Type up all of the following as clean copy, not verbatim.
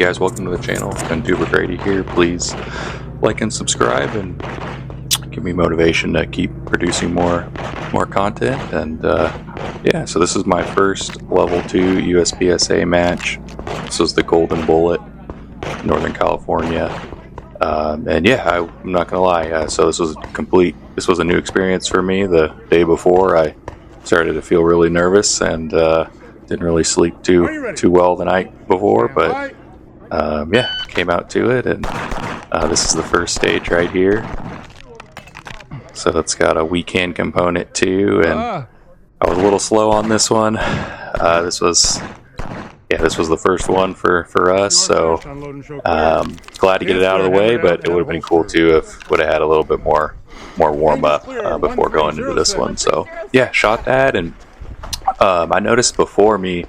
guys, welcome to the channel. Tuber Grady here. Please like and subscribe and give me motivation to keep producing more content. And yeah, so this is my first level 2 USPSA match. This was the Golden Bullet, Northern California. And yeah, I'm not gonna lie, so this was a new experience for me. The day before I started to feel really nervous and didn't really sleep too well the night before, but yeah, came out to it, and this is the first stage right here. So it's got a weekend component too, and I was a little slow on this one. This was the first one for us, so glad to get it out of the way, but it would have been cool too if would have had a little bit more warm up before going into this one. So yeah, shot that, and I noticed before me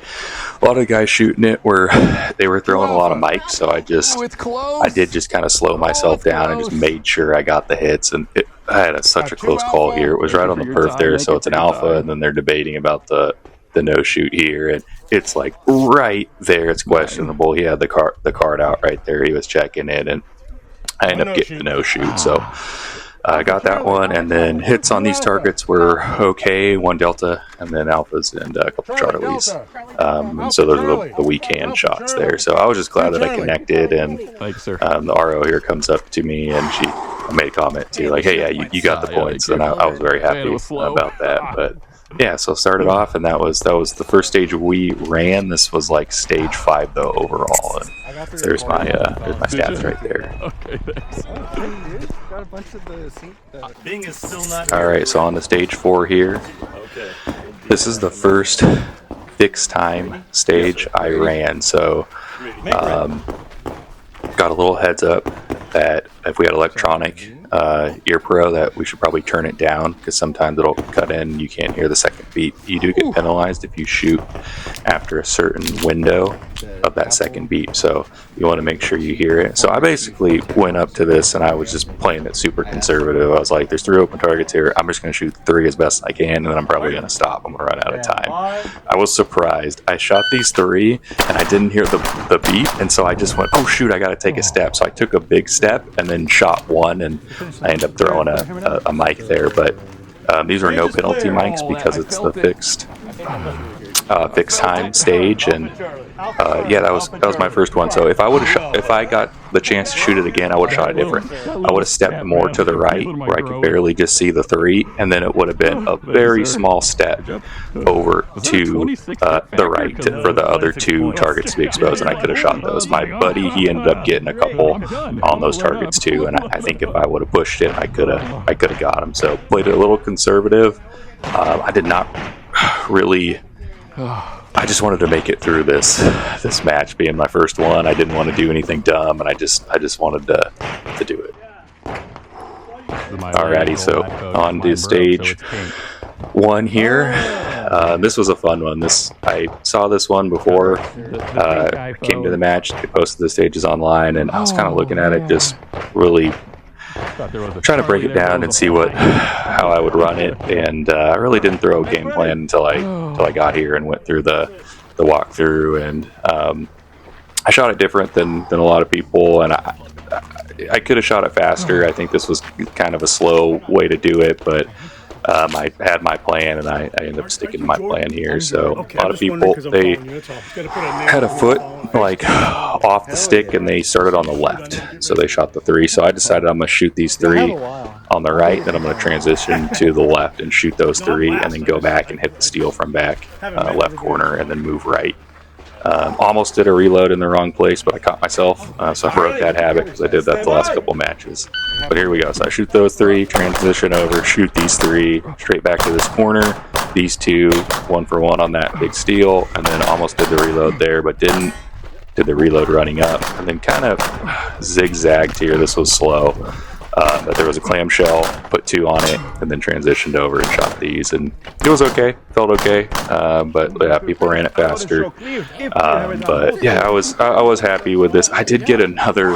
a lot of the guys shooting it they were throwing a lot of mics, so I did just kind of slow myself down and just made sure I got the hits, and I had such a close call here. It was right on the perf there, so it's an alpha, and then they're debating about the no shoot here, and it's like right there. It's questionable. He had the card out right there. He was checking it, and I ended up getting the no shoot. So I got that one, and then hits on these targets were okay, 1 Delta, and then Alphas and a couple Charlies. And so those are the weekend shots there. So I was just glad that I connected, and the RO here comes up to me, and she made a comment too, like, hey, yeah, you got the points, and I was very happy about that. But yeah, so started off, and that was the first stage we ran. This was like stage 5 though overall, and there's my stats right there. Okay, thanks. All right, so on to stage 4 here. This is the first fixed time stage I ran, so got a little heads up that if we had electronic ear pro, that we should probably turn it down, because sometimes it'll cut in and you can't hear the second beat. You do get penalized if you shoot after a certain window of that second beat, so you want to make sure you hear it. So I basically went up to this and I was just playing it super conservative. I was like, there's 3 open targets here, I'm just going to shoot 3 as best I can, and then I'm probably going to stop. I'm going to run out of time. I was surprised. I shot these 3 and I didn't hear the beat, and so I just went, oh shoot, I got to take a step. So I took a big step and then shot 1, and I ended up throwing a mic there. But these are no penalty mics because it's the fixed time stage, and yeah, that was my first one. So if I got the chance to shoot it again, I would have shot it different. I would have stepped more to the right, where I could barely just see the 3, and then it would have been a very small step over to the right for the other 2 targets to be exposed, and I could have shot those. My buddy, he ended up getting a couple on those targets too, and I think if I would have pushed it, I could have got him. So played it a little conservative. I did not really. I just wanted to make it through this match, being my first one. I didn't want to do anything dumb, and I just wanted to do it. Alrighty, so on to stage 1 here. This was a fun one. I saw this one before I came to the match. They posted the stages online, and I was kind of looking at it, just really trying to break it down and see how I would run it, and I really didn't throw a game plan until I got here and went through the walkthrough, and I shot it different than a lot of people, and I could have shot it faster. I think this was kind of a slow way to do it, but I had my plan, and I ended up sticking to my plan here. So a lot of people, they had a foot like off the stick, and they started on the left, so they shot the 3. So I decided I'm going to shoot these 3 on the right, then I'm going to transition to the left and shoot those 3, and then go back and hit the steel from back left corner, and then move right. Almost did a reload in the wrong place, but I caught myself, so I broke that habit because I did that the last couple matches. But here we go. So I shoot those 3, transition over, shoot these 3, straight back to this corner, these 2, 1 for 1 on that big steel, and then almost did the reload there, but didn't. Did the reload running up, and then kind of zigzagged here. This was slow. But there was a clamshell, put 2 on it, and then transitioned over and shot these, and it was okay, felt okay, but yeah, people ran it faster. But yeah, I was happy with this. I did get another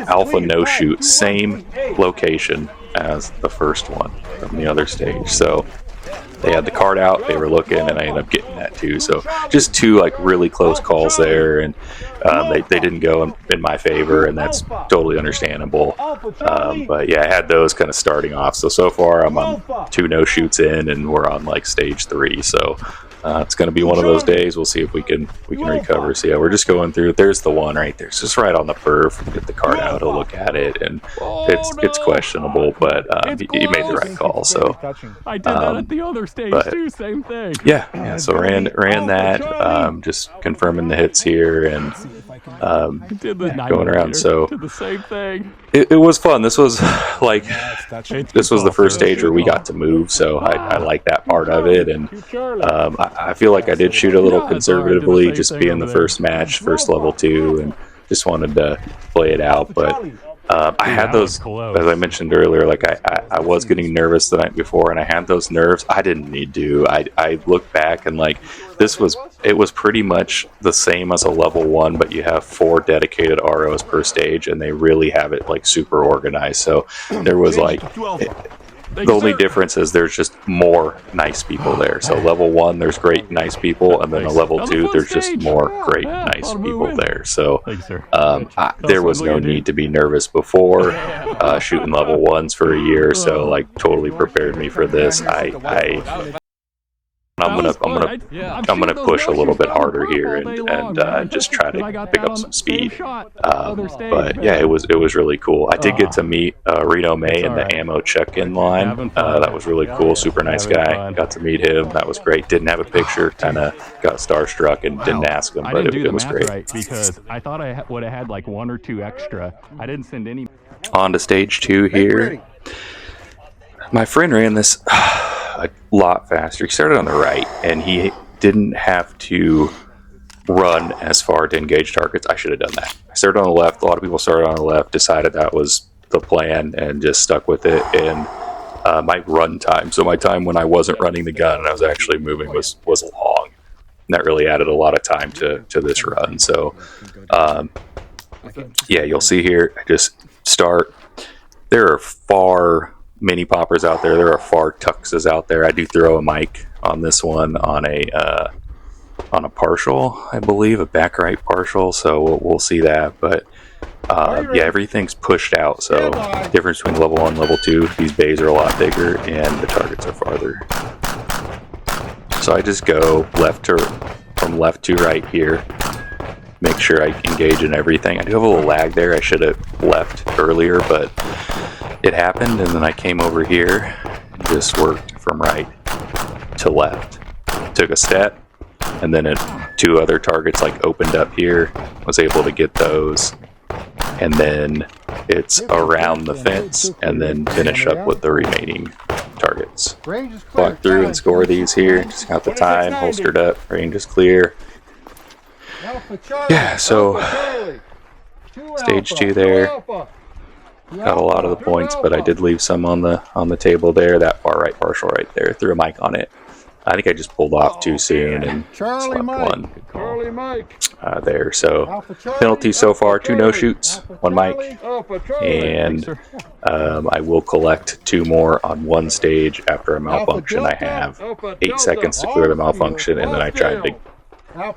alpha no shoot, same location as the first one from the other stage, so they had the card out, they were looking, and I ended up getting that too. So just two like really close calls there, and they didn't go in my favor, and that's totally understandable. But yeah, I had those kind of starting off. So far I'm on 2 no shoots in, and we're on like stage 3. So it's going to be one of those days. We'll see if we can recover. So yeah, we're just going through. There's the one right there. It's just right on the perf. Get the card out, to look at it, and it's questionable, but he made the right call. So I did that at the other stage too. Same thing. Yeah. So ran that. Just confirming the hits here, and going around. So did the same thing. It was fun. This was like the first stage where we got to move, so I like that part of it, and I feel like I did shoot a little conservatively, just being the first match, first level 2, and just wanted to play it out. But I had those, as I mentioned earlier, like I was getting nervous the night before, and I had those nerves. I didn't need to. I look back and like it was pretty much the same as a level 1, but you have 4 dedicated ROs per stage, and they really have it like super organized. So there was like the only difference is there's just more nice people there. So level 1, there's great nice people, and then a level 2, there's just more great nice people there. So there was no need to be nervous before shooting level 1s for a year. So like totally prepared me for this. I'm gonna push a little bit harder here and just try to pick up some speed. But yeah, it was really cool. I did get to meet Reno May in the ammo check-in line. That was really cool. Super nice guy. Got to meet him. That was great. Didn't have a picture. Kind of got starstruck and didn't ask him, but it was great. Right, because I thought I would have had like 1 or 2 extra. I didn't send any. On to stage 2 here. My friend ran this a lot faster. He started on the right, and he didn't have to run as far to engage targets. I should have done that. I started on the left. A lot of people started on the left, decided that was the plan, and just stuck with it. And my run time, so my time when I wasn't running the gun and I was actually moving, was long. And that really added a lot of time to this run. So yeah, you'll see here, I just start. There are far mini poppers out there. There are far tuxes out there. I do throw a mic on this one on a partial, I believe, a back right partial. So we'll see that. But yeah, everything's pushed out. So difference between level 1 and level 2. These bays are a lot bigger, and the targets are farther. So I just go from left to right here. Make sure I engage in everything. I do have a little lag there. I should have left earlier, but it happened, and then I came over here and just worked from right to left. Took a step, and then 2 other targets like opened up here. Was able to get those, and then it's around the fence, and then finish up with the remaining targets. Walk through and score these here. Just got the time, holstered up, range is clear. Yeah, so stage 2 there. Got a lot of the points, but I did leave some on the table there. That far right partial right there. Threw a mic on it. I think I just pulled off too soon and slept one there. So penalty so far: 2 no shoots, 1 mic, and I will collect 2 more on 1 stage after a malfunction. I have 8 seconds to clear the malfunction, and then I tried to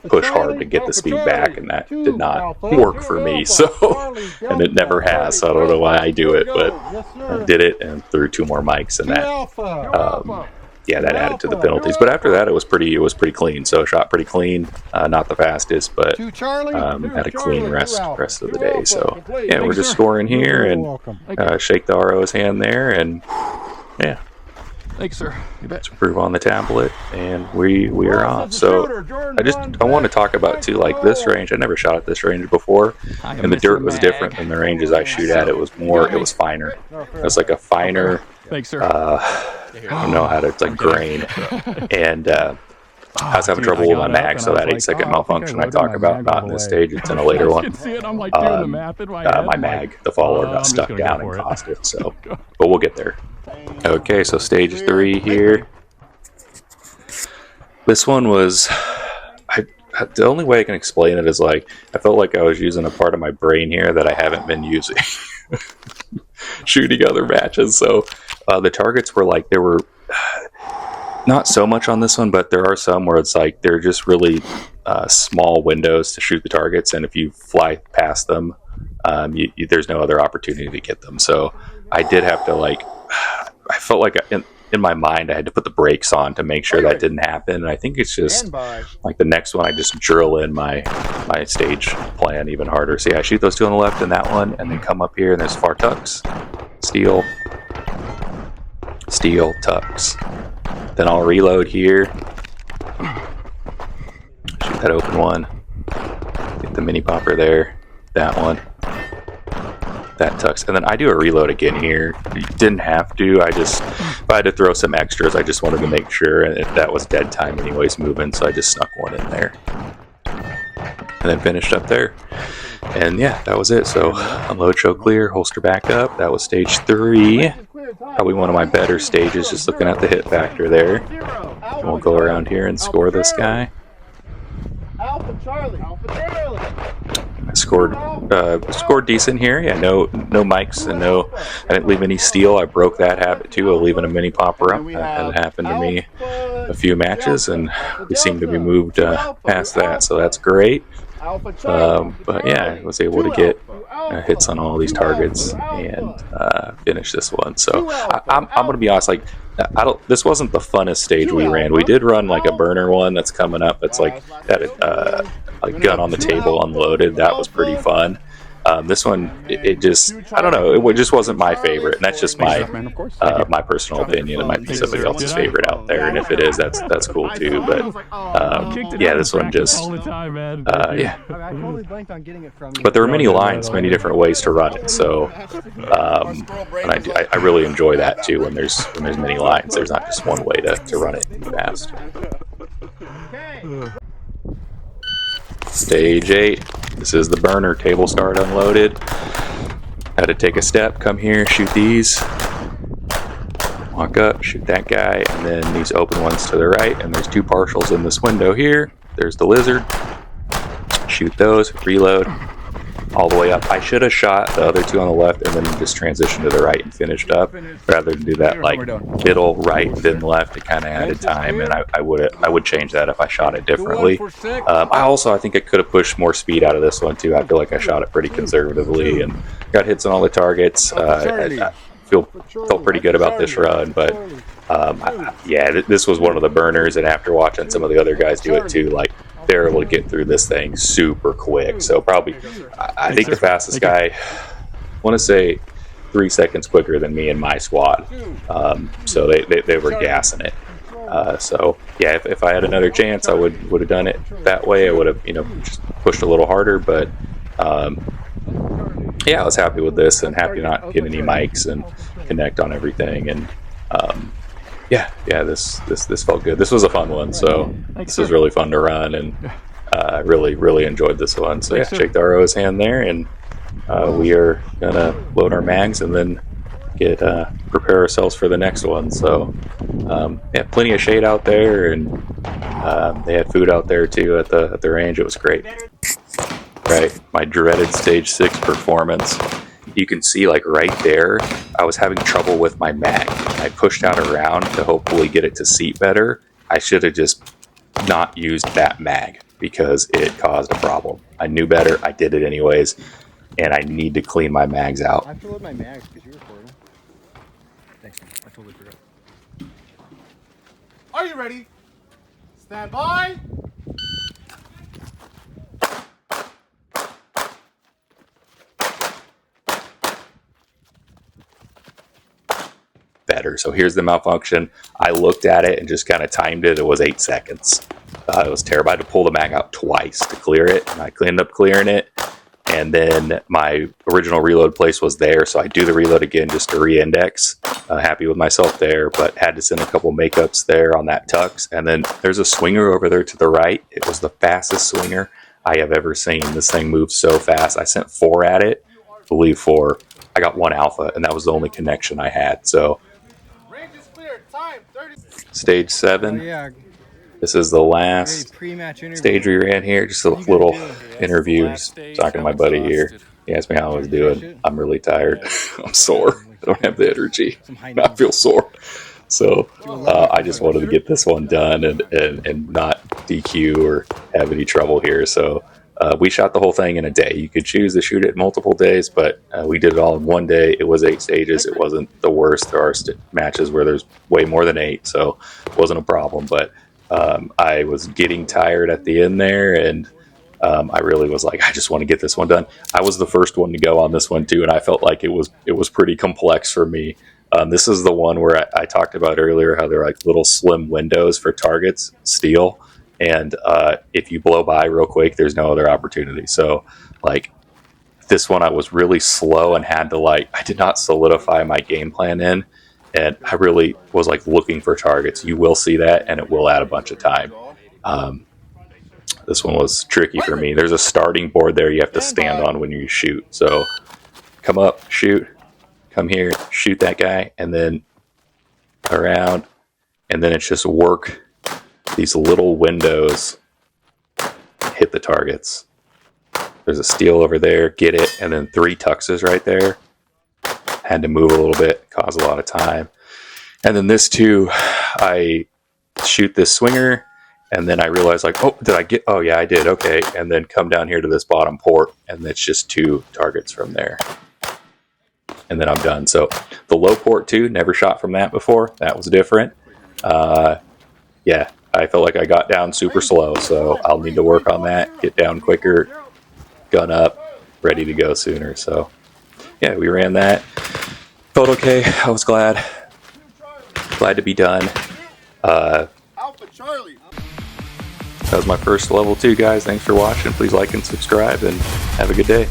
push hard to get the speed back, and that did not work for me. So, and it never has. So I don't know why I do it, but I did it and threw 2 more mics, and that yeah, that added to the penalties. But after that, it was pretty clean. So shot pretty clean. Not the fastest, but had a clean rest of the day. So yeah, we're just scoring here and shake the RO's hand there, and yeah. Thanks, sir. You bet. Let's improve on the tablet, and we are off. So I want to talk about too, like this range. I never shot at this range before, and the dirt was different than the ranges I shoot at. It was finer. It was like a finer. Thanks, sir. I don't know how to. It's like grain, and I was having trouble with my mag, so that 8-second malfunction I talk about, not in this stage, it's in a later one. My mag, the follower, got stuck down and cost it. So, but we'll get there. Okay, so stage 3 here. This one was, the only way I can explain it is like, I felt like I was using a part of my brain here that I haven't been using. Shooting other matches. So the targets were like, Not so much on this one, but there are some where it's like they're just really small windows to shoot the targets, and if you fly past them, there's no other opportunity to get them. So I did have to I felt like in my mind I had to put the brakes on to make sure that didn't happen. And I think it's just like the next one I just drill in my stage plan even harder. So yeah, I shoot those two on the left and that one, and then come up here and there's far tucks, steal, steal, tucks. Then I'll reload here. Shoot that open one. Get the mini popper there. That one. That tucks. And then I do a reload again here. You didn't have to. If I had to throw some extras, I just wanted to make sure. And that was dead time anyways moving, so I just snuck one in there. And then finished up there. And yeah, that was it. So unload, show clear, holster back up. That was stage 3. Probably one of my better stages, just looking at the hit factor there. And we'll go around here and score this guy. I scored decent here. Yeah, no mics and I didn't leave any steel. I broke that habit too of leaving a mini popper up. That happened to me a few matches, and we seem to be moved past that, so that's great. But yeah, I was able to get hits on all these targets and finish this one. So I'm gonna be honest, this wasn't the funnest stage we ran. We did run like a burner one that's coming up. It's like had a gun on the table unloaded. That was pretty fun. This one, it just, I don't know, it just wasn't my favorite, and that's just my personal opinion. It might be somebody else's favorite out there, and if it is, that's cool too. But yeah, this one just, yeah. But there were many lines, many different ways to run it. So, and I really enjoy that too. When there's many lines, there's not just one way to run it fast. Stage 8. This is the burner. Table start unloaded. Had to take a step, come here, shoot these. Walk up, shoot that guy, and then these open ones to the right. And there's 2 partials in this window here. There's the lizard. Shoot those, reload, all the way up. I should have shot the other 2 on the left and then just transitioned to the right and finished up, rather than do that middle, right, then left. It kind of added time, and I would change that if I shot it differently. I think I could have pushed more speed out of this one too. I feel like I shot it pretty conservatively and got hits on all the targets. I felt pretty good about this run, but this was one of the burners, and after watching some of the other guys do it too, they're able to get through this thing super quick. So probably, I think the fastest guy, I want to say 3 seconds quicker than me and my squad. So they were gassing it. So yeah, if I had another chance, I would have done it that way. I would have just pushed a little harder. But yeah, I was happy with this and happy to not get any mics and connect on everything. And this felt good. This was a fun one, so this was really fun to run, and really enjoyed this one. So yeah, shake the RO's hand there, and we are gonna load our mags and then prepare ourselves for the next one. So yeah, plenty of shade out there, and they had food out there too at the range. It was great. Right, my dreaded stage 6 performance. You can see right there, I was having trouble with my mag. I pushed out around to hopefully get it to seat better. I should have just not used that mag because it caused a problem. I knew better. I did it anyways, and I need to clean my mags out. I have to load my mags because you're recording. Thanks, man. I totally forgot. Are you ready? Stand by. Better. So here's the malfunction. I looked at it and just kind of timed it. It was 8 seconds. It was terrible. I had to pull the mag out twice to clear it, and I ended up clearing it. And then my original reload place was there, so I do the reload again just to re-index. Happy with myself there, but had to send a couple makeups there on that tux. And then there's a swinger over there to the right. It was the fastest swinger I have ever seen. This thing moved so fast. I sent 4 at it. I believe 4. I got 1 alpha, and that was the only connection I had. So stage 7. Oh, yeah. This is the last stage we ran here. Just a little interview. Just talking to my buddy here. He asked me how I was doing. I'm really tired. I'm sore. I don't have the energy. I feel sore. So I just wanted to get this one done and not DQ or have any trouble here. So we shot the whole thing in a day. You could choose to shoot it multiple days, but we did it all in one day. It was 8 stages. It wasn't the worst. There are matches where there's way more than 8, so it wasn't a problem. But I was getting tired at the end there, and I really was like, I just want to get this one done. I was the first one to go on this one too, and I felt like it was pretty complex for me. This is the one where I talked about earlier how they're like little slim windows for targets, steel, and if you blow by real quick, there's no other opportunity. So, like this one, I was really slow and had to I did not solidify my game plan in, and I really was like looking for targets. You will see that, and it will add a bunch of time. This one was tricky for me. There's a starting board there you have to stand on when you shoot. So come up, shoot, come here, shoot that guy, and then around, and then it's just work these little windows, hit the targets. There's a steel over there, get it, and then 3 tuxes right there. Had to move a little bit, caused a lot of time. And then this too, I shoot this swinger, and then I realized like, oh, did I get, oh yeah, I did, okay. And then come down here to this bottom port, and it's just 2 targets from there. And then I'm done. So the low port too, never shot from that before. That was different. Yeah, I felt like I got down super slow, so I'll need to work on that, get down quicker, gun up, ready to go sooner. So yeah, we ran that. Felt okay. I was glad to be done. Alpha Charlie. That was my first level 2, guys. Thanks for watching. Please like and subscribe, and have a good day.